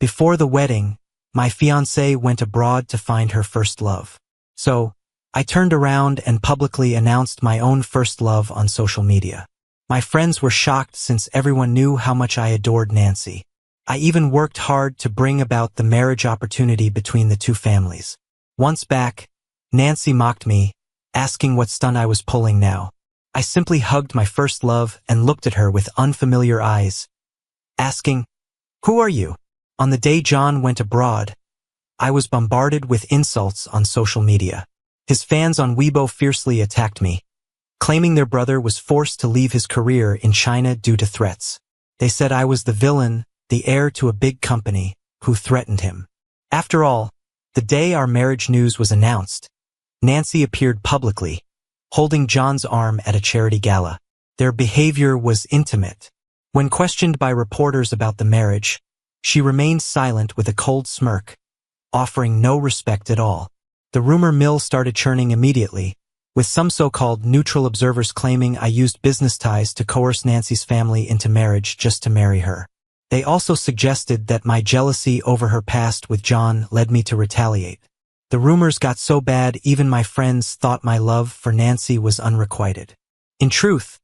Before the wedding, my fiancée went abroad to find her first love. So, I turned around and publicly announced my own first love on social media. My friends were shocked since everyone knew how much I adored Nancy. I even worked hard to bring about the marriage opportunity between the two families. Once back, Nancy mocked me, asking what stunt I was pulling now. I simply hugged my first love and looked at her with unfamiliar eyes, asking, "Who are you?" On the day John went abroad, I was bombarded with insults on social media. His fans on Weibo fiercely attacked me, claiming their brother was forced to leave his career in China due to threats. They said I was the villain, the heir to a big company, who threatened him. After all, the day our marriage news was announced, Nancy appeared publicly, holding John's arm at a charity gala. Their behavior was intimate. When questioned by reporters about the marriage, she remained silent with a cold smirk, offering no respect at all. The rumor mill started churning immediately, with some so-called neutral observers claiming I used business ties to coerce Nancy's family into marriage just to marry her. They also suggested that my jealousy over her past with John led me to retaliate. The rumors got so bad even my friends thought my love for Nancy was unrequited. In truth,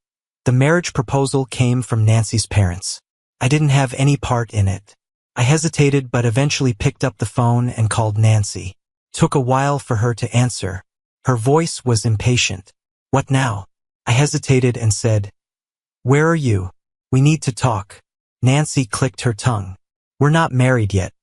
the marriage proposal came from Nancy's parents. I didn't have any part in it. I hesitated but eventually picked up the phone and called Nancy. Took a while for her to answer. Her voice was impatient. "What now?" I hesitated and said, "Where are you? We need to talk." Nancy clicked her tongue. "We're not married yet.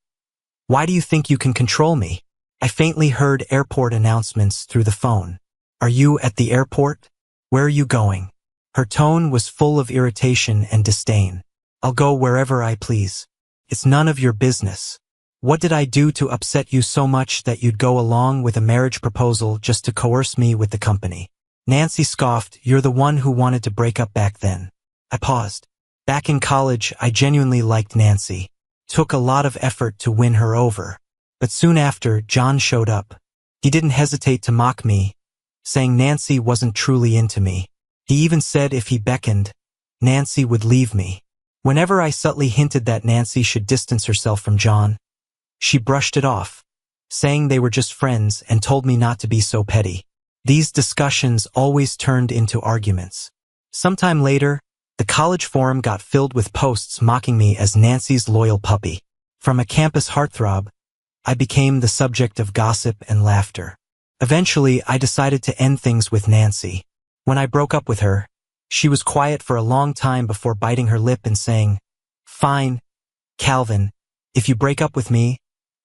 Why do you think you can control me?" I faintly heard airport announcements through the phone. "Are you at the airport? Where are you going?" Her tone was full of irritation and disdain. "I'll go wherever I please. It's none of your business. What did I do to upset you so much that you'd go along with a marriage proposal just to coerce me with the company?" Nancy scoffed, "You're the one who wanted to break up back then." I paused. Back in college, I genuinely liked Nancy. Took a lot of effort to win her over. But soon after, John showed up. He didn't hesitate to mock me, saying Nancy wasn't truly into me. He even said if he beckoned, Nancy would leave me. Whenever I subtly hinted that Nancy should distance herself from John, she brushed it off, saying they were just friends and told me not to be so petty. These discussions always turned into arguments. Sometime later, the college forum got filled with posts mocking me as Nancy's loyal puppy. From a campus heartthrob, I became the subject of gossip and laughter. Eventually, I decided to end things with Nancy. When I broke up with her, she was quiet for a long time before biting her lip and saying, "Fine, Calvin, if you break up with me,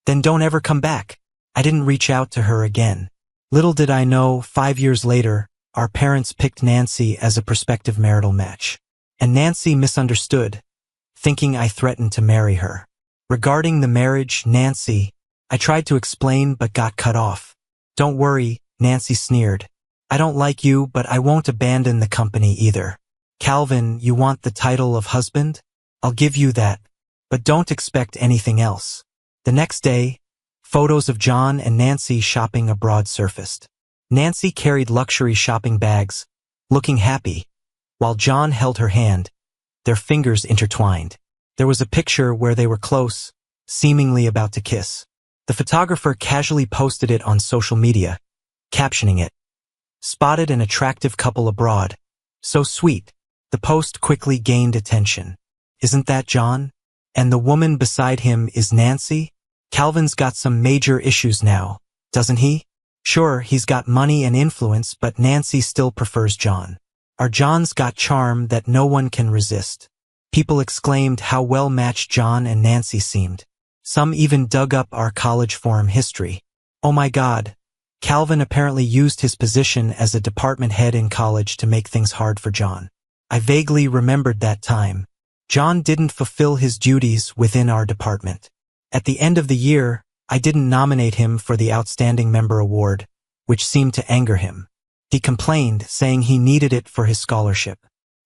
then don't ever come back." I didn't reach out to her again. Little did I know, 5 years later, our parents picked Nancy as a prospective marital match. And Nancy misunderstood, thinking I threatened to marry her. Regarding the marriage, I tried to explain but got cut off. "Don't worry," Nancy sneered. "I don't like you, but I won't abandon the company either. Calvin, you want the title of husband? I'll give you that, but don't expect anything else." The next day, photos of John and Nancy shopping abroad surfaced. Nancy carried luxury shopping bags, looking happy, while John held her hand, their fingers intertwined. There was a picture where they were close, seemingly about to kiss. The photographer casually posted it on social media, captioning it, "Spotted an attractive couple abroad. So sweet." The post quickly gained attention. "Isn't that John? And the woman beside him is Nancy? Calvin's got some major issues now, doesn't he? Sure, he's got money and influence, but Nancy still prefers John. Our John's got charm that no one can resist." People exclaimed how well-matched John and Nancy seemed. Some even dug up our college forum history. Oh my God, Calvin apparently used his position as a department head in college to make things hard for John. I vaguely remembered that time. John didn't fulfill his duties within our department. At the end of the year, I didn't nominate him for the Outstanding Member Award, which seemed to anger him. He complained, saying he needed it for his scholarship.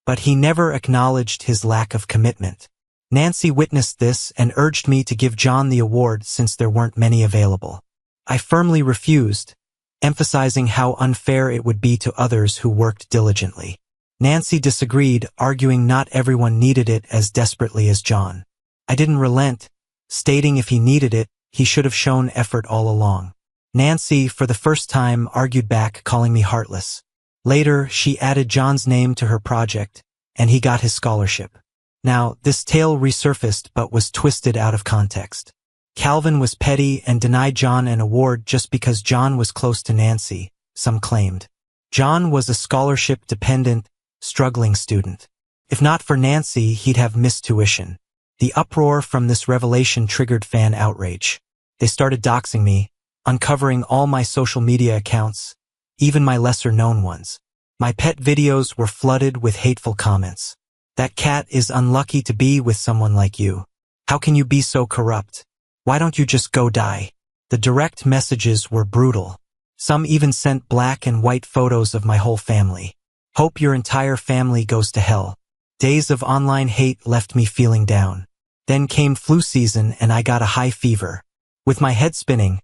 But he never acknowledged his lack of commitment. Nancy witnessed this and urged me to give John the award since there weren't many available. I firmly refused, emphasizing how unfair it would be to others who worked diligently. Nancy disagreed, arguing not everyone needed it as desperately as John. I didn't relent, stating if he needed it, he should have shown effort all along. Nancy, for the first time, argued back, calling me heartless. Later, she added John's name to her project, and he got his scholarship. Now, this tale resurfaced but was twisted out of context. Calvin was petty and denied John an award just because John was close to Nancy, some claimed. John was a scholarship-dependent, struggling student. If not for Nancy, he'd have missed tuition. The uproar from this revelation triggered fan outrage. They started doxing me, uncovering all my social media accounts, even my lesser-known ones. My pet videos were flooded with hateful comments. That cat is unlucky to be with someone like you. How can you be so corrupt? Why don't you just go die? The direct messages were brutal. Some even sent black and white photos of my whole family. Hope your entire family goes to hell. Days of online hate left me feeling down. Then came flu season and I got a high fever. With my head spinning,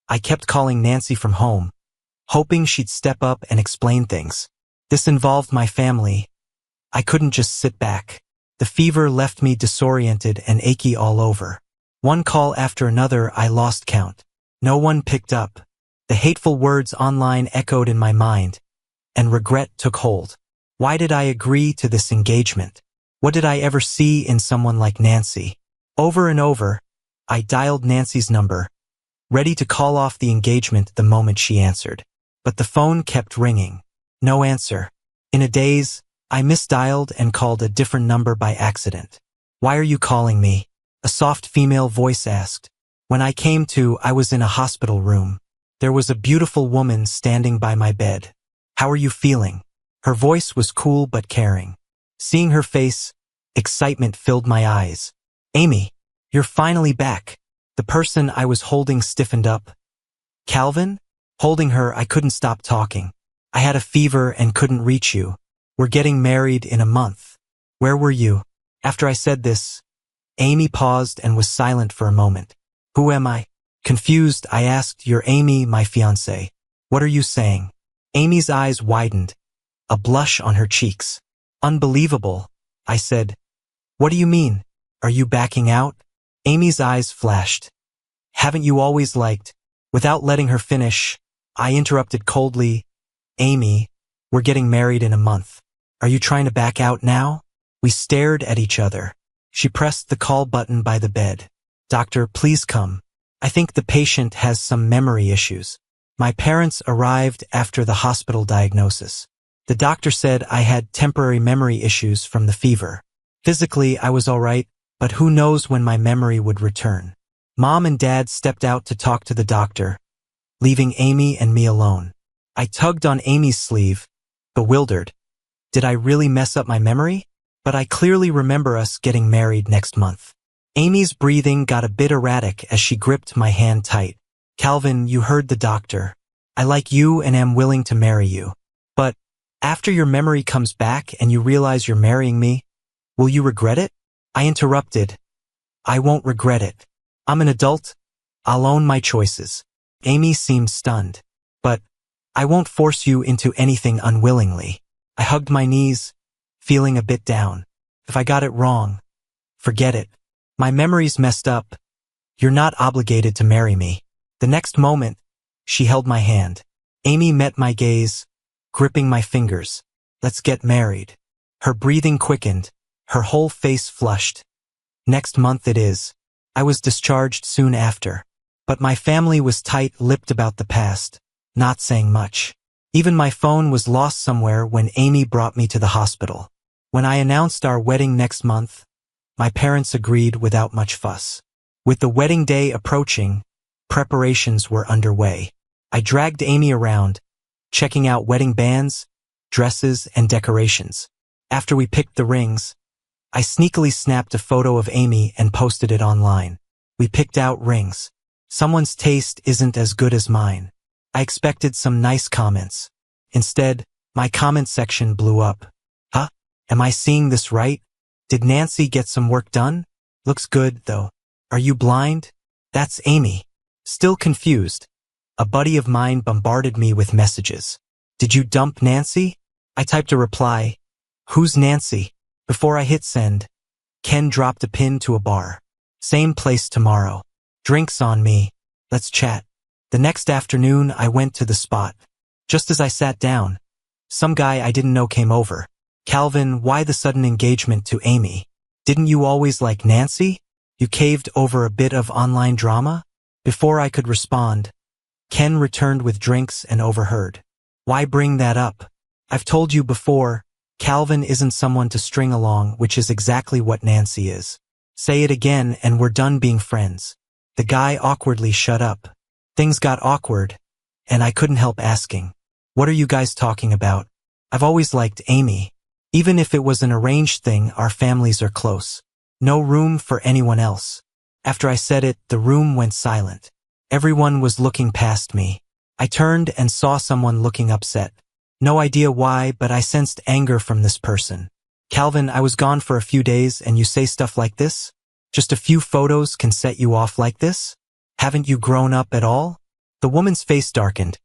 I kept calling Nancy from home, hoping she'd step up and explain things. This involved my family. I couldn't just sit back. The fever left me disoriented and achy all over. One call after another, I lost count. No one picked up. The hateful words online echoed in my mind, and regret took hold. Why did I agree to this engagement? What did I ever see in someone like Nancy? Over and over, I dialed Nancy's number, ready to call off the engagement the moment she answered. But the phone kept ringing. No answer. In a daze, I misdialed and called a different number by accident. Why are you calling me? A soft female voice asked. When I came to, I was in a hospital room. There was a beautiful woman standing by my bed. How are you feeling? Her voice was cool but caring. Seeing her face, excitement filled my eyes. Amy, you're finally back. The person I was holding stiffened up. Calvin? Holding her, I couldn't stop talking. I had a fever and couldn't reach you. We're getting married in a month. Where were you? After I said this, Amy paused and was silent for a moment. Who am I? Confused, I asked, You're Amy, my fiancée. What are you saying? Amy's eyes widened, a blush on her cheeks. Unbelievable, I said. What do you mean? Are you backing out? Amy's eyes flashed. Haven't you always liked? Without letting her finish, I interrupted coldly. Amy, we're getting married in a month. Are you trying to back out now? We stared at each other. She pressed the call button by the bed. Doctor, please come. I think the patient has some memory issues. My parents arrived after the hospital diagnosis. The doctor said I had temporary memory issues from the fever. Physically, I was all right, but who knows when my memory would return. Mom and Dad stepped out to talk to the doctor, leaving Amy and me alone. I tugged on Amy's sleeve, bewildered. Did I really mess up my memory? But I clearly remember us getting married next month. Amy's breathing got a bit erratic as she gripped my hand tight. Calvin, you heard the doctor. I like you and am willing to marry you. But after your memory comes back and you realize you're marrying me, will you regret it? I interrupted. I won't regret it. I'm an adult. I'll own my choices. Amy seemed stunned. But I won't force you into anything unwillingly. I hugged my knees, feeling a bit down. If I got it wrong, forget it. My memory's messed up. You're not obligated to marry me. The next moment, she held my hand. Amy met my gaze, gripping my fingers. Let's get married. Her breathing quickened, her whole face flushed. Next month it is. I was discharged soon after. But my family was tight-lipped about the past, not saying much. Even my phone was lost somewhere when Amy brought me to the hospital. When I announced our wedding next month, my parents agreed without much fuss. With the wedding day approaching, preparations were underway. I dragged Amy around, checking out wedding bands, dresses, and decorations. After we picked the rings, I sneakily snapped a photo of Amy and posted it online. We picked out rings. Someone's taste isn't as good as mine. I expected some nice comments. Instead, my comment section blew up. Huh? Am I seeing this right? Did Nancy get some work done? Looks good, though. Are you blind? That's Amy. Still confused. A buddy of mine bombarded me with messages. Did you dump Nancy? I typed a reply. Who's Nancy? Before I hit send, Ken dropped a pin to a bar. Same place tomorrow. Drinks on me. Let's chat. The next afternoon, I went to the spot. Just as I sat down, some guy I didn't know came over. Calvin, why the sudden engagement to Amy? Didn't you always like Nancy? You caved over a bit of online drama? Before I could respond, Ken returned with drinks and overheard. Why bring that up? I've told you before, Calvin isn't someone to string along, which is exactly what Nancy is. Say it again and we're done being friends. The guy awkwardly shut up. Things got awkward, and I couldn't help asking, what are you guys talking about? I've always liked Amy. Even if it was an arranged thing, our families are close. No room for anyone else. After I said it, the room went silent. Everyone was looking past me. I turned and saw someone looking upset. No idea why, but I sensed anger from this person. Calvin, I was gone for a few days and you say stuff like this? Just a few photos can set you off like this? Haven't you grown up at all? The woman's face darkened.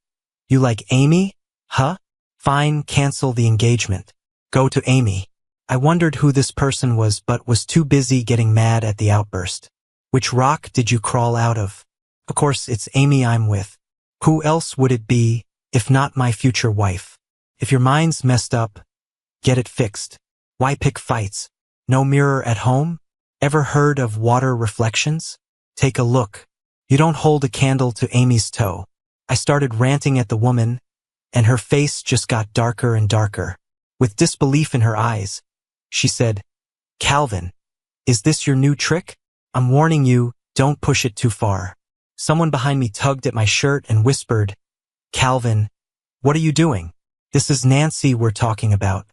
You like Amy? Huh? Fine, cancel the engagement. Go to Amy. I wondered who this person was but was too busy getting mad at the outburst. Which rock did you crawl out of? Of course, it's Amy I'm with. Who else would it be, if not my future wife? If your mind's messed up, get it fixed. Why pick fights? No mirror at home? Ever heard of water reflections? Take a look. You don't hold a candle to Amy's toe. I started ranting at the woman, and her face just got darker and darker. With disbelief in her eyes, she said, Calvin, is this your new trick? I'm warning you, don't push it too far. Someone behind me tugged at my shirt and whispered, Calvin, what are you doing? This is Nancy we're talking about.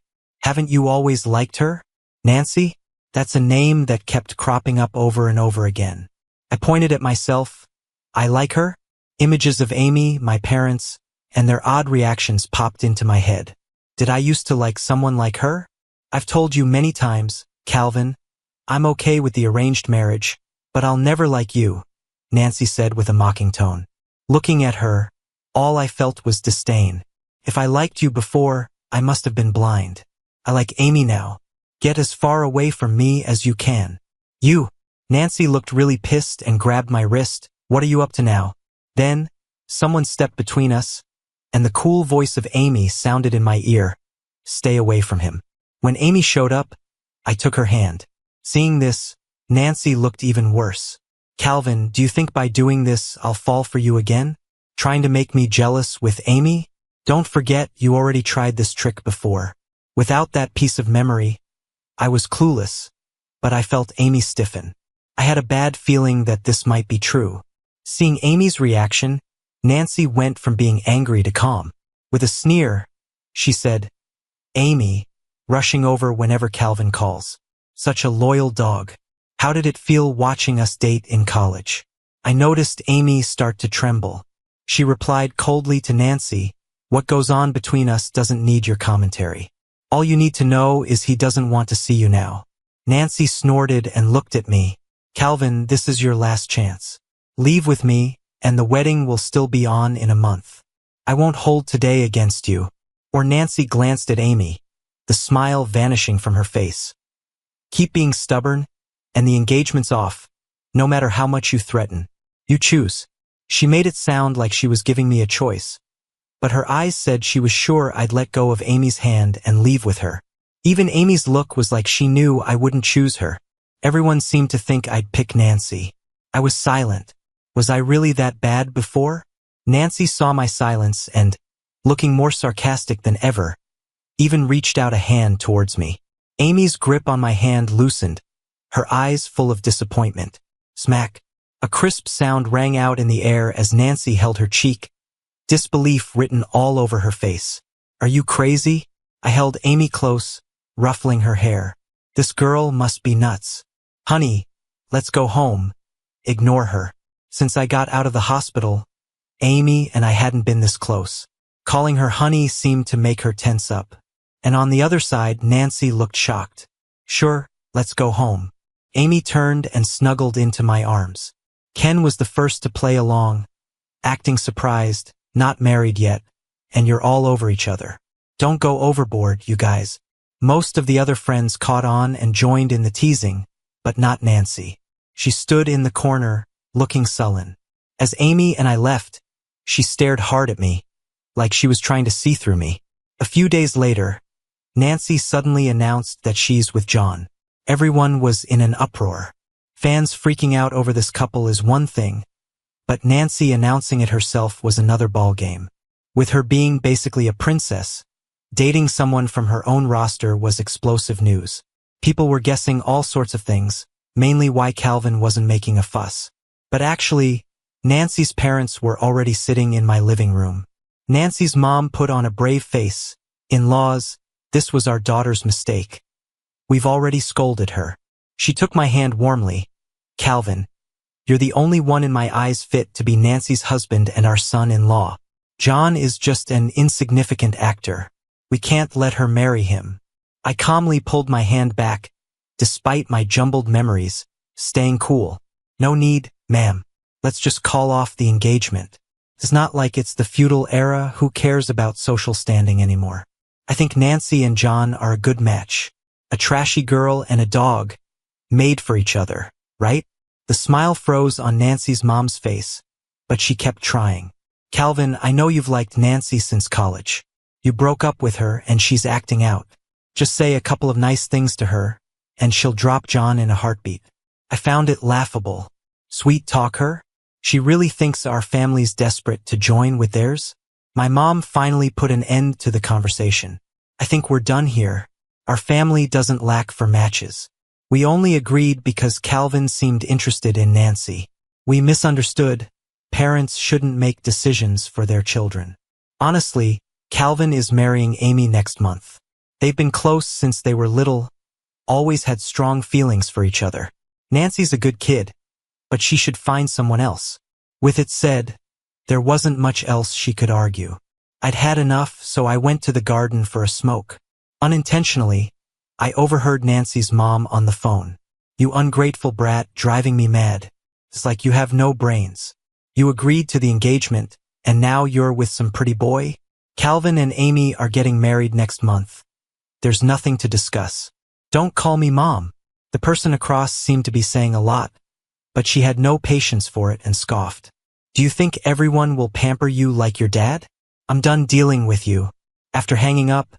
Haven't you always liked her? Nancy? That's a name that kept cropping up over and over again. I pointed at myself. I like her? Images of Amy, my parents, and their odd reactions popped into my head. Did I used to like someone like her? I've told you many times, Calvin, I'm okay with the arranged marriage, but I'll never like you, Nancy said with a mocking tone. Looking at her, all I felt was disdain. If I liked you before, I must have been blind. I like Amy now. Get as far away from me as you can. You. Nancy looked really pissed and grabbed my wrist. What are you up to now? Then, someone stepped between us, and the cool voice of Amy sounded in my ear. Stay away from him. When Amy showed up, I took her hand. Seeing this, Nancy looked even worse. Calvin, do you think by doing this I'll fall for you again? Trying to make me jealous with Amy? Don't forget you already tried this trick before. Without that piece of memory, I was clueless, but I felt Amy stiffen. I had a bad feeling that this might be true. Seeing Amy's reaction, Nancy went from being angry to calm. With a sneer, she said, Amy, rushing over whenever Calvin calls. Such a loyal dog. How did it feel watching us date in college? I noticed Amy start to tremble. She replied coldly to Nancy, what goes on between us doesn't need your commentary. All you need to know is he doesn't want to see you now. Nancy snorted and looked at me. Calvin, this is your last chance. Leave with me, and the wedding will still be on in a month. I won't hold today against you. Or Nancy glanced at Amy, the smile vanishing from her face. Keep being stubborn, and the engagement's off, no matter how much you threaten. You choose. She made it sound like she was giving me a choice, but her eyes said she was sure I'd let go of Amy's hand and leave with her. Even Amy's look was like she knew I wouldn't choose her. Everyone seemed to think I'd pick Nancy. I was silent. Was I really that bad before? Nancy saw my silence and, looking more sarcastic than ever, even reached out a hand towards me. Amy's grip on my hand loosened, her eyes full of disappointment. Smack. A crisp sound rang out in the air as Nancy held her cheek, disbelief written all over her face. Are you crazy? I held Amy close, ruffling her hair. This girl must be nuts. Honey, let's go home. Ignore her. Since I got out of the hospital, Amy and I hadn't been this close. Calling her honey seemed to make her tense up. And on the other side, Nancy looked shocked. Sure, let's go home. Amy turned and snuggled into my arms. Ken was the first to play along, acting surprised, not married yet, and you're all over each other. Don't go overboard, you guys. Most of the other friends caught on and joined in the teasing, but not Nancy. She stood in the corner, looking sullen. As Amy and I left, she stared hard at me, like she was trying to see through me. A few days later, Nancy suddenly announced that she's with John. Everyone was in an uproar. Fans freaking out over this couple is one thing, but Nancy announcing it herself was another ballgame. With her being basically a princess, dating someone from her own roster was explosive news. People were guessing all sorts of things, mainly why Calvin wasn't making a fuss. But actually, Nancy's parents were already sitting in my living room. Nancy's mom put on a brave face. "In-laws, this was our daughter's mistake. We've already scolded her." She took my hand warmly. "Calvin, you're the only one in my eyes fit to be Nancy's husband and our son-in-law. John is just an insignificant actor. We can't let her marry him." I calmly pulled my hand back, despite my jumbled memories, staying cool. "No need, ma'am. Let's just call off the engagement. It's not like it's the feudal era. Who cares about social standing anymore? I think Nancy and John are a good match. A trashy girl and a dog, made for each other, right?" The smile froze on Nancy's mom's face, but she kept trying. "Calvin, I know you've liked Nancy since college. You broke up with her and she's acting out. Just say a couple of nice things to her, and she'll drop John in a heartbeat." I found it laughable. Sweet talk her? She really thinks our family's desperate to join with theirs? My mom finally put an end to the conversation. "I think we're done here. Our family doesn't lack for matches. We only agreed because Calvin seemed interested in Nancy. We misunderstood. Parents shouldn't make decisions for their children. Honestly, Calvin is marrying Amy next month. They've been close since they were little, always had strong feelings for each other. Nancy's a good kid, but she should find someone else." With it said, there wasn't much else she could argue. I'd had enough, so I went to the garden for a smoke. Unintentionally, I overheard Nancy's mom on the phone. "You ungrateful brat, driving me mad. It's like you have no brains. You agreed to the engagement, and now you're with some pretty boy? Calvin and Amy are getting married next month. There's nothing to discuss." "Don't call me mom." The person across seemed to be saying a lot, but she had no patience for it and scoffed. "Do you think everyone will pamper you like your dad? I'm done dealing with you." After hanging up,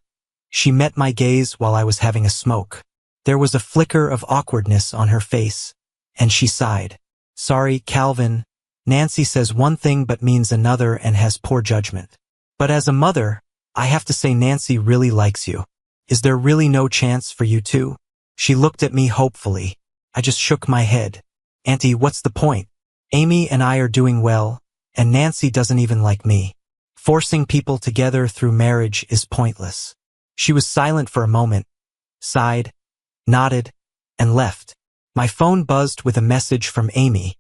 she met my gaze while I was having a smoke. There was a flicker of awkwardness on her face, and she sighed. "Sorry, Calvin. Nancy says one thing but means another and has poor judgment. But as a mother, I have to say Nancy really likes you. Is there really no chance for you two?" She looked at me hopefully. I just shook my head. "Auntie, what's the point? Amy and I are doing well, and Nancy doesn't even like me. Forcing people together through marriage is pointless." She was silent for a moment, sighed, nodded, and left. My phone buzzed with a message from Amy,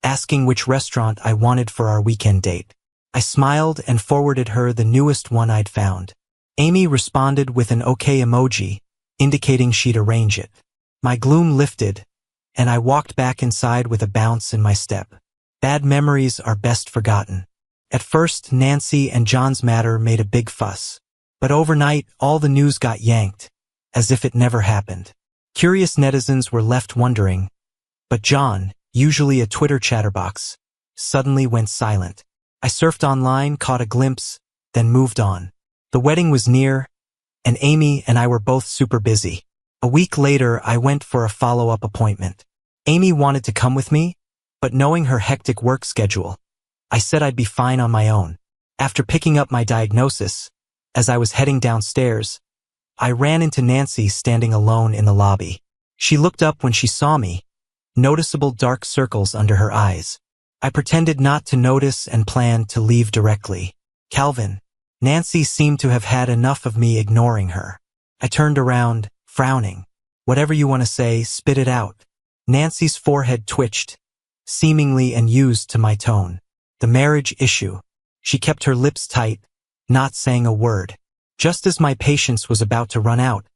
asking which restaurant I wanted for our weekend date. I smiled and forwarded her the newest one I'd found. Amy responded with an okay emoji, indicating she'd arrange it. My gloom lifted, and I walked back inside with a bounce in my step. Bad memories are best forgotten. At first, Nancy and John's matter made a big fuss. But overnight, all the news got yanked, as if it never happened. Curious netizens were left wondering, but John, usually a Twitter chatterbox, suddenly went silent. I surfed online, caught a glimpse, then moved on. The wedding was near, and Amy and I were both super busy. A week later, I went for a follow-up appointment. Amy wanted to come with me, but knowing her hectic work schedule, I said I'd be fine on my own. After picking up my diagnosis, as I was heading downstairs, I ran into Nancy standing alone in the lobby. She looked up when she saw me, noticeable dark circles under her eyes. I pretended not to notice and planned to leave directly. "Calvin." Nancy seemed to have had enough of me ignoring her. I turned around, frowning. "Whatever you want to say, spit it out." Nancy's forehead twitched, seemingly unused to my tone. "The marriage issue." She kept her lips tight, not saying a word. Just as my patience was about to run out,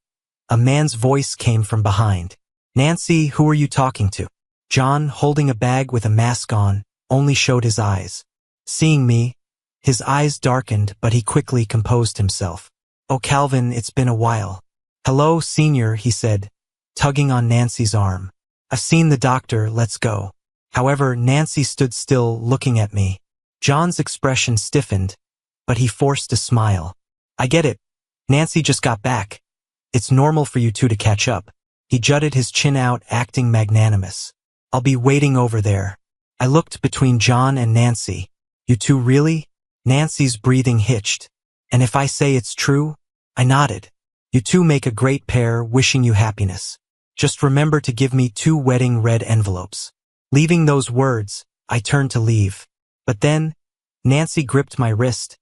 a man's voice came from behind. "Nancy, who are you talking to?" John, holding a bag with a mask on, only showed his eyes. Seeing me, his eyes darkened, but he quickly composed himself. "Oh, Calvin, it's been a while." "Hello, Senior," he said, tugging on Nancy's arm. I've seen the doctor, let's go. However, Nancy stood still, looking at me. John's expression stiffened, but he forced a smile. I get it. Nancy just got back. It's normal for you two to catch up. He jutted his chin out, acting magnanimous. I'll be waiting over there. I looked between John and Nancy. You two really? Nancy's breathing hitched. And if I say it's true? I nodded. You two make a great pair, wishing you happiness. Just remember to give me 2 wedding red envelopes. Leaving those words, I turned to leave. But then, Nancy gripped my wrist,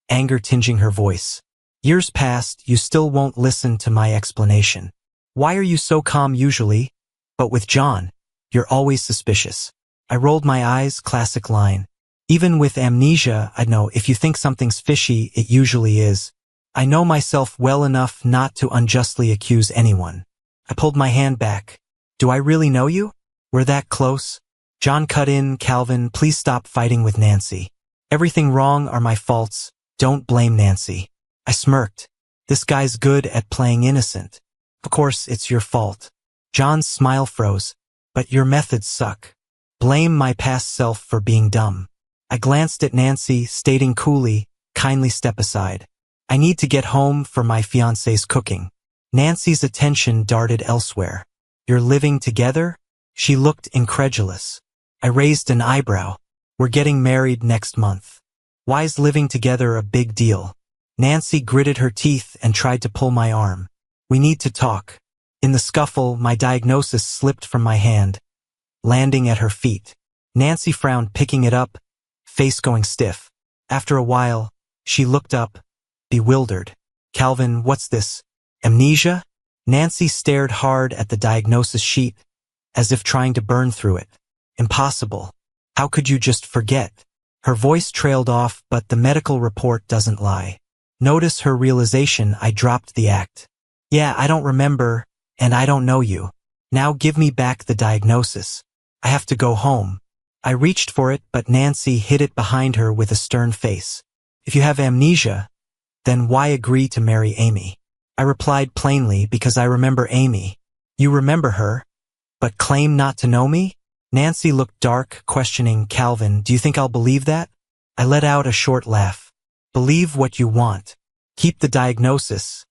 anger tinging her voice. Years passed, you still won't listen to my explanation. Why are you so calm usually? But with John, you're always suspicious. I rolled my eyes, classic line. Even with amnesia, I know if you think something's fishy, it usually is. I know myself well enough not to unjustly accuse anyone. I pulled my hand back. Do I really know you? We're that close? John cut in, Calvin, please stop fighting with Nancy. Everything wrong are my faults. Don't blame Nancy. I smirked. This guy's good at playing innocent. Of course, it's your fault. John's smile froze. But your methods suck. Blame my past self for being dumb. I glanced at Nancy, stating coolly, kindly step aside. I need to get home for my fiancé's cooking. Nancy's attention darted elsewhere. You're living together? She looked incredulous. I raised an eyebrow. We're getting married next month. Why's living together a big deal? Nancy gritted her teeth and tried to pull my arm. We need to talk. In the scuffle, my diagnosis slipped from my hand, landing at her feet. Nancy frowned, picking it up, face going stiff. After a while, she looked up, bewildered. Calvin, what's this? Amnesia? Nancy stared hard at the diagnosis sheet, as if trying to burn through it. Impossible. How could you just forget? Her voice trailed off, but the medical report doesn't lie. Notice her realization. I dropped the act. Yeah, I don't remember, and I don't know you. Now give me back the diagnosis. I have to go home. I reached for it, but Nancy hid it behind her with a stern face. If you have amnesia, then why agree to marry Amy? I replied plainly, because I remember Amy. You remember her, but claim not to know me? Nancy looked dark, questioning. Calvin, do you think I'll believe that? I let out a short laugh. Believe what you want. Keep the diagnosis.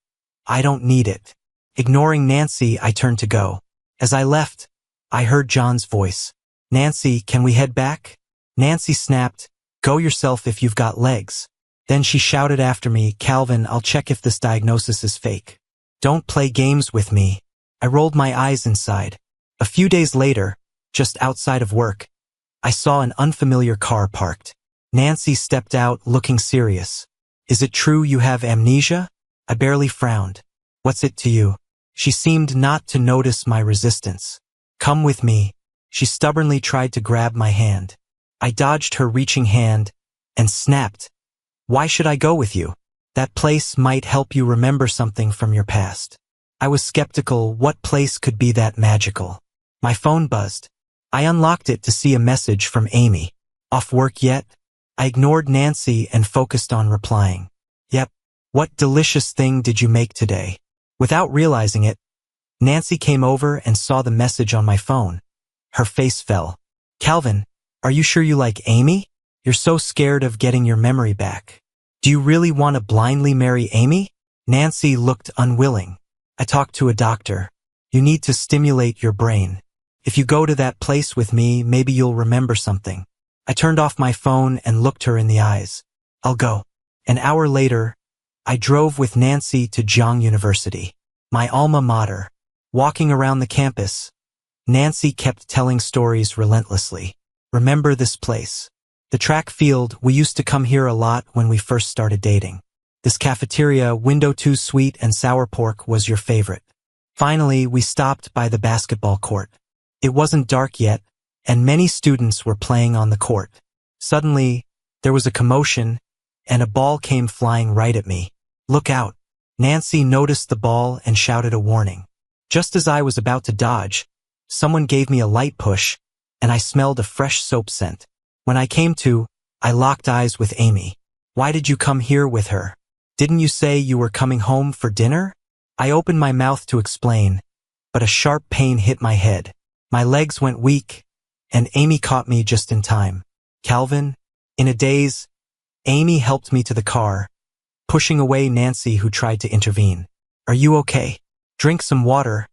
I don't need it. Ignoring Nancy, I turned to go. As I left, I heard John's voice. Nancy, can we head back? Nancy snapped, go yourself if you've got legs. Then she shouted after me, Calvin, I'll check if this diagnosis is fake. Don't play games with me. I rolled my eyes inside. A few days later, just outside of work, I saw an unfamiliar car parked. Nancy stepped out, looking serious. Is it true you have amnesia? I barely frowned. What's it to you? She seemed not to notice my resistance. Come with me. She stubbornly tried to grab my hand. I dodged her reaching hand and snapped. Why should I go with you? That place might help you remember something from your past. I was skeptical. What place could be that magical? My phone buzzed. I unlocked it to see a message from Amy. Off work yet? I ignored Nancy and focused on replying. Yep. What delicious thing did you make today? Without realizing it, Nancy came over and saw the message on my phone. Her face fell. Calvin, are you sure you like Amy? You're so scared of getting your memory back. Do you really want to blindly marry Amy? Nancy looked unwilling. I talked to a doctor. You need to stimulate your brain. If you go to that place with me, maybe you'll remember something. I turned off my phone and looked her in the eyes. I'll go. An hour later, I drove with Nancy to Zhang University, my alma mater. Walking around the campus, Nancy kept telling stories relentlessly. Remember this place? The track field, we used to come here a lot when we first started dating. This cafeteria, window 2 sweet and sour pork was your favorite. Finally, we stopped by the basketball court. It wasn't dark yet, and many students were playing on the court. Suddenly, there was a commotion, and a ball came flying right at me. Look out. Nancy noticed the ball and shouted a warning. Just as I was about to dodge, someone gave me a light push, and I smelled a fresh soap scent. When I came to, I locked eyes with Amy. Why did you come here with her? Didn't you say you were coming home for dinner? I opened my mouth to explain, but a sharp pain hit my head. My legs went weak, and Amy caught me just in time. Calvin, in a daze, Amy helped me to the car, pushing away Nancy, who tried to intervene. Are you okay? Drink some water.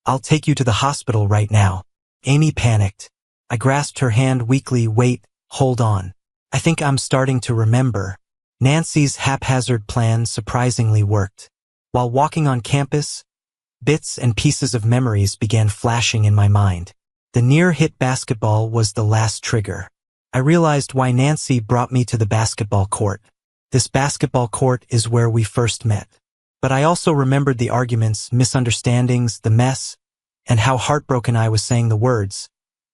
I'll take you to the hospital right now. Amy panicked. I grasped her hand weakly. Wait, hold on. I think I'm starting to remember. Nancy's haphazard plan surprisingly worked. While walking on campus, bits and pieces of memories began flashing in my mind. The near-hit basketball was the last trigger. I realized why Nancy brought me to the basketball court. This basketball court is where we first met. But I also remembered the arguments, misunderstandings, the mess, and how heartbroken I was saying the words,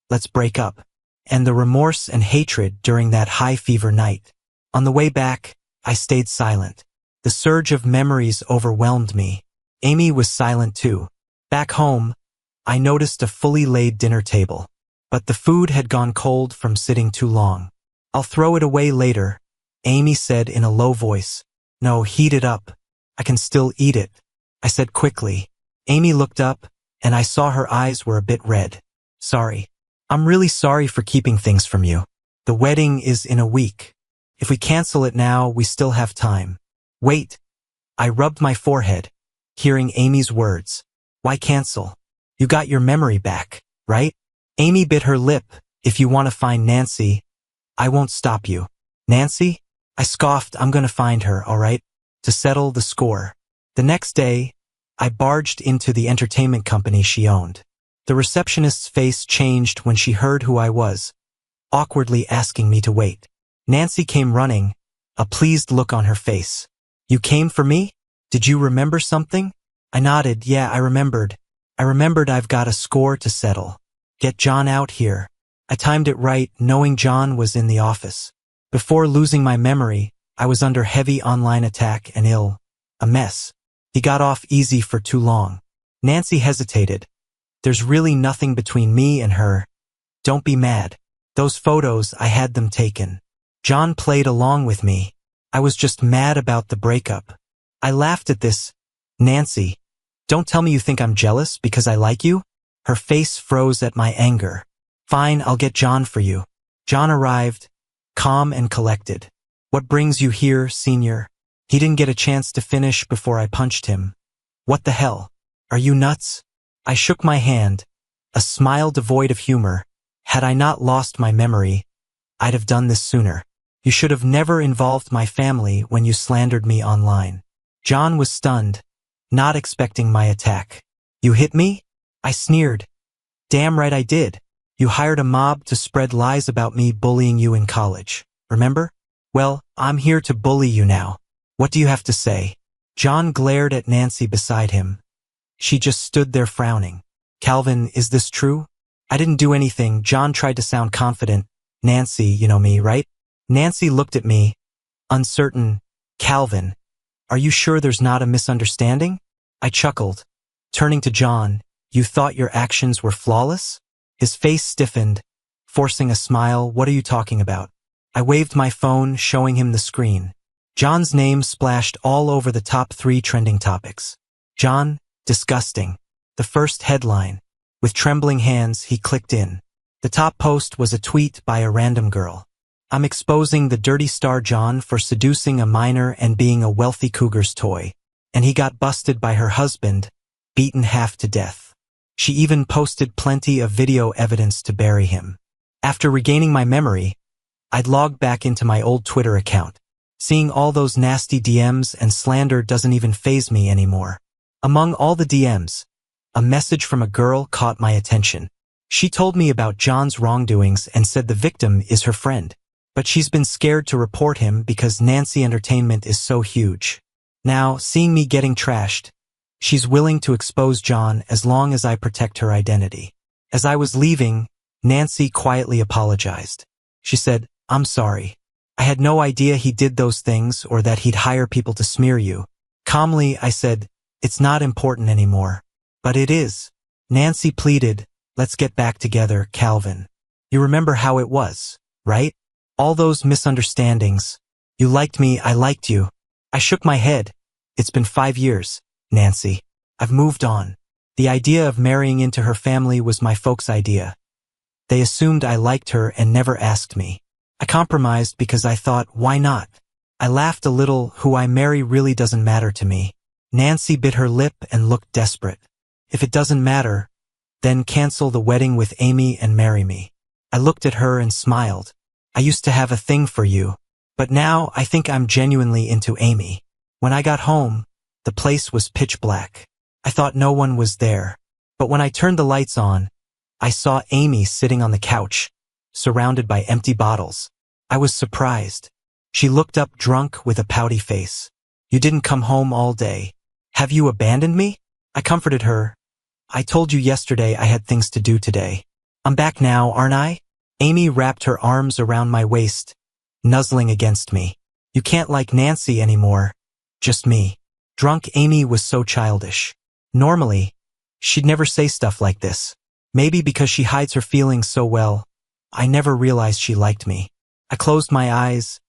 "Let's break up," and the remorse and hatred during that high-fever night. On the way back, I stayed silent. The surge of memories overwhelmed me. Amy was silent too. Back home, I noticed a fully laid dinner table, but the food had gone cold from sitting too long. "I'll throw it away later," Amy said in a low voice. "No, heat it up. I can still eat it," I said quickly. Amy looked up, and I saw her eyes were a bit red. "Sorry. I'm really sorry for keeping things from you. The wedding is in a week. If we cancel it now, we still have time." "Wait." I rubbed my forehead, hearing Amy's words. "Why cancel? You got your memory back, right?" Amy bit her lip. "If you want to find Nancy, I won't stop you." "Nancy?" I scoffed. "I'm gonna find her, all right? To settle the score." The next day, I barged into the entertainment company she owned. The receptionist's face changed when she heard who I was, awkwardly asking me to wait. Nancy came running, a pleased look on her face. "You came for me? Did you remember something?" I nodded. "Yeah, I remembered. I've got a score to settle. Get John out here." I timed it right, knowing John was in the office. Before losing my memory, I was under heavy online attack and ill. A mess. He got off easy for too long. Nancy hesitated. "There's really nothing between me and her. Don't be mad. Those photos, I had them taken. John played along with me. I was just mad about the breakup." I laughed at this. "Nancy, don't tell me you think I'm jealous because I like you?" Her face froze at my anger. "Fine, I'll get John for you." John arrived, calm and collected. "What brings you here, senior?" He didn't get a chance to finish before I punched him. "What the hell? Are you nuts?" I shook my hand, a smile devoid of humor. Had I not lost my memory, I'd have done this sooner. "You should have never involved my family when you slandered me online." John was stunned, not expecting my attack. "You hit me?" I sneered. "Damn right I did. You hired a mob to spread lies about me bullying you in college, remember? Well, I'm here to bully you now. What do you have to say?" John glared at Nancy beside him. She just stood there frowning. "Calvin, is this true?" "I didn't do anything." John tried to sound confident. "Nancy, you know me, right?" Nancy looked at me, uncertain. "Calvin, are you sure there's not a misunderstanding?" I chuckled. Turning to John, "You thought your actions were flawless?" His face stiffened, forcing a smile. "What are you talking about?" I waved my phone, showing him the screen. John's name splashed all over the top 3 trending topics. "John, disgusting." The first headline. With trembling hands, he clicked in. The top post was a tweet by a random girl. "I'm exposing the dirty star John for seducing a minor and being a wealthy cougar's toy. And he got busted by her husband, beaten half to death. She even posted plenty of video evidence to bury him." After regaining my memory, I'd logged back into my old Twitter account. Seeing all those nasty DMs and slander doesn't even faze me anymore. Among all the DMs, a message from a girl caught my attention. She told me about John's wrongdoings and said the victim is her friend. But she's been scared to report him because Nancy Entertainment is so huge. Now, seeing me getting trashed, she's willing to expose John as long as I protect her identity. As I was leaving, Nancy quietly apologized. She said, "I'm sorry. I had no idea he did those things or that he'd hire people to smear you." Calmly, I said, "It's not important anymore." "But it is." Nancy pleaded, "Let's get back together, Calvin. You remember how it was, right? All those misunderstandings. You liked me, I liked you." I shook my head. "It's been 5 years, Nancy. I've moved on. The idea of marrying into her family was my folks' idea. They assumed I liked her and never asked me. I compromised because I thought, why not? I laughed a little. Who I marry really doesn't matter to me. Nancy bit her lip and looked desperate. If it doesn't matter, then cancel the wedding with Amy and marry me. I looked at her and smiled. I used to have a thing for you, but now I think I'm genuinely into Amy. When I got home, the place was pitch black. I thought no one was there, but when I turned the lights on, I saw Amy sitting on the couch, surrounded by empty bottles. I was surprised. She looked up drunk with a pouty face. You didn't come home all day. Have you abandoned me? I comforted her. I told you yesterday I had things to do today. I'm back now, aren't I? Amy wrapped her arms around my waist, nuzzling against me. You can't like Nancy anymore. Just me. Drunk Amy was so childish. Normally, she'd never say stuff like this. Maybe because she hides her feelings so well, I never realized she liked me. I closed my eyes,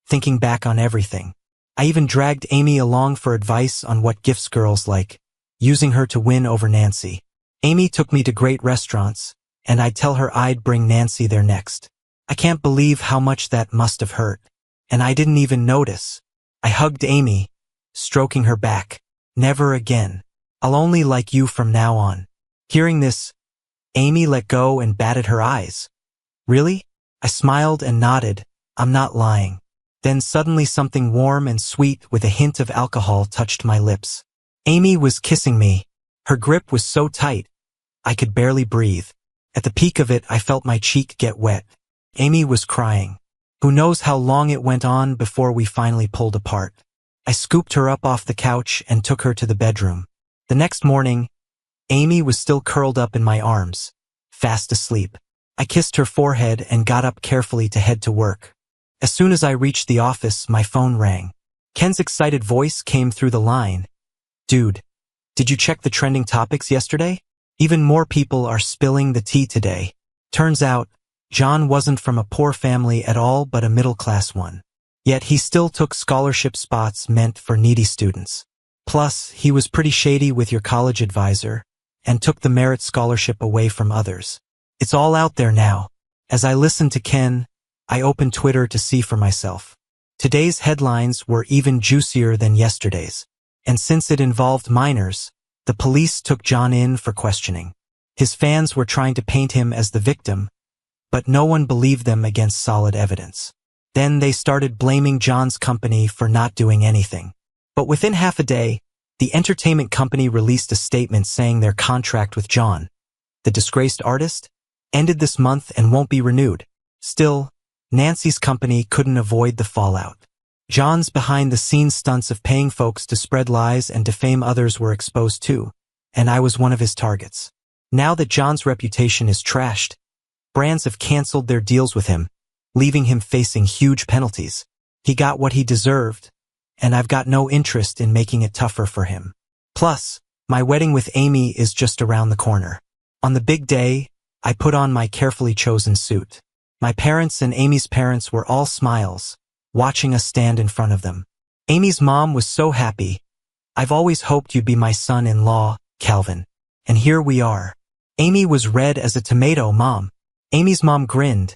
thinking back on everything. I even dragged Amy along for advice on what gifts girls like, using her to win over Nancy. Amy took me to great restaurants, and I'd tell her I'd bring Nancy there next. I can't believe how much that must have hurt. And I didn't even notice. I hugged Amy, stroking her back. Never again. I'll only like you from now on. Hearing this, Amy let go and batted her eyes. Really? I smiled and nodded. I'm not lying. Then suddenly something warm and sweet with a hint of alcohol touched my lips. Amy was kissing me. Her grip was so tight, I could barely breathe. At the peak of it, I felt my cheek get wet. Amy was crying. Who knows how long it went on before we finally pulled apart. I scooped her up off the couch and took her to the bedroom. The next morning, Amy was still curled up in my arms, fast asleep. I kissed her forehead and got up carefully to head to work. As soon as I reached the office, my phone rang. Ken's excited voice came through the line. Dude, did you check the trending topics yesterday? Even more people are spilling the tea today. Turns out, John wasn't from a poor family at all but a middle-class one. Yet he still took scholarship spots meant for needy students. Plus, he was pretty shady with your college advisor and took the merit scholarship away from others. It's all out there now. As I listened to Ken, I opened Twitter to see for myself. Today's headlines were even juicier than yesterday's. And since it involved minors, the police took John in for questioning. His fans were trying to paint him as the victim, but no one believed them against solid evidence. Then they started blaming John's company for not doing anything. But within half a day, the entertainment company released a statement saying their contract with John, the disgraced artist, ended this month and won't be renewed. Still, Nancy's company couldn't avoid the fallout. John's behind-the-scenes stunts of paying folks to spread lies and defame others were exposed too, and I was one of his targets. Now that John's reputation is trashed, brands have canceled their deals with him, leaving him facing huge penalties. He got what he deserved, and I've got no interest in making it tougher for him. Plus, my wedding with Amy is just around the corner. On the big day, I put on my carefully chosen suit. My parents and Amy's parents were all smiles, watching us stand in front of them. Amy's mom was so happy. I've always hoped you'd be my son-in-law, Calvin. And here we are. Amy was red as a tomato, Mom. Amy's mom grinned.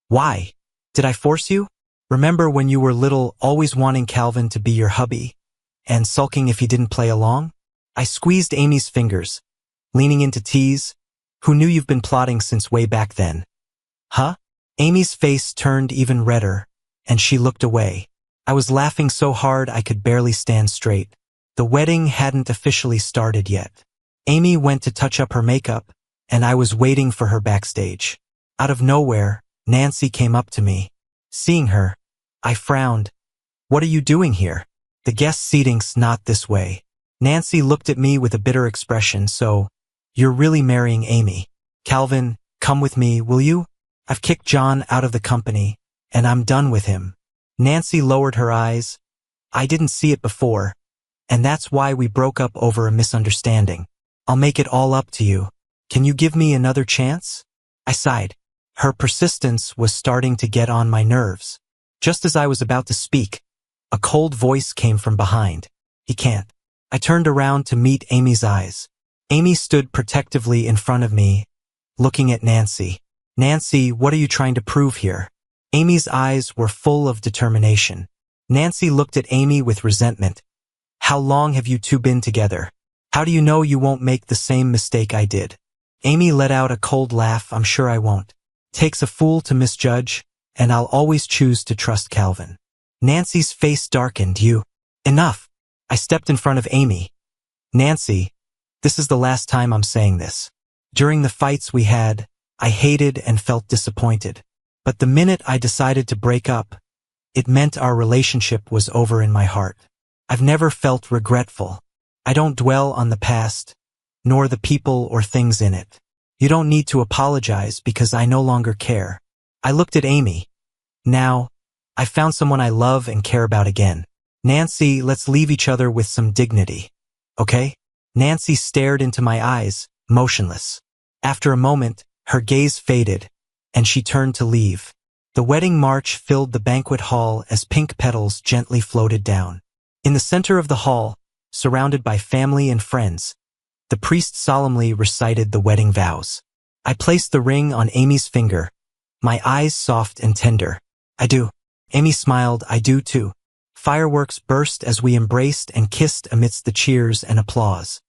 Why? Did I force you? Remember when you were little, always wanting Calvin to be your hubby, and sulking if he didn't play along? I squeezed Amy's fingers, leaning in to tease. Who knew you've been plotting since way back then? Huh? Amy's face turned even redder, and she looked away. I was laughing so hard I could barely stand straight. The wedding hadn't officially started yet. Amy went to touch up her makeup, and I was waiting for her backstage. Out of nowhere, Nancy came up to me. Seeing her, I frowned. What are you doing here? The guest seating's not this way. Nancy looked at me with a bitter expression. So, you're really marrying Amy. Calvin, come with me, will you? I've kicked John out of the company, and I'm done with him. Nancy lowered her eyes. I didn't see it before, and that's why we broke up over a misunderstanding. I'll make it all up to you. Can you give me another chance? I sighed. Her persistence was starting to get on my nerves. Just as I was about to speak, a cold voice came from behind. He can't. I turned around to meet Amy's eyes. Amy stood protectively in front of me, looking at Nancy. Nancy, what are you trying to prove here? Amy's eyes were full of determination. Nancy looked at Amy with resentment. How long have you two been together? How do you know you won't make the same mistake I did? Amy let out a cold laugh. I'm sure I won't. Takes a fool to misjudge, and I'll always choose to trust Calvin. Nancy's face darkened. You. Enough. I stepped in front of Amy. Nancy, this is the last time I'm saying this. During the fights we had, I hated and felt disappointed. But the minute I decided to break up, it meant our relationship was over in my heart. I've never felt regretful. I don't dwell on the past, nor the people or things in it. You don't need to apologize because I no longer care. I looked at Amy. Now, I found someone I love and care about again. Nancy, let's leave each other with some dignity. Okay? Nancy stared into my eyes, motionless. After a moment, her gaze faded, and she turned to leave. The wedding march filled the banquet hall as pink petals gently floated down. In the center of the hall, surrounded by family and friends, the priest solemnly recited the wedding vows. I placed the ring on Amy's finger, my eyes soft and tender. I do. Amy smiled. I do too. Fireworks burst as we embraced and kissed amidst the cheers and applause.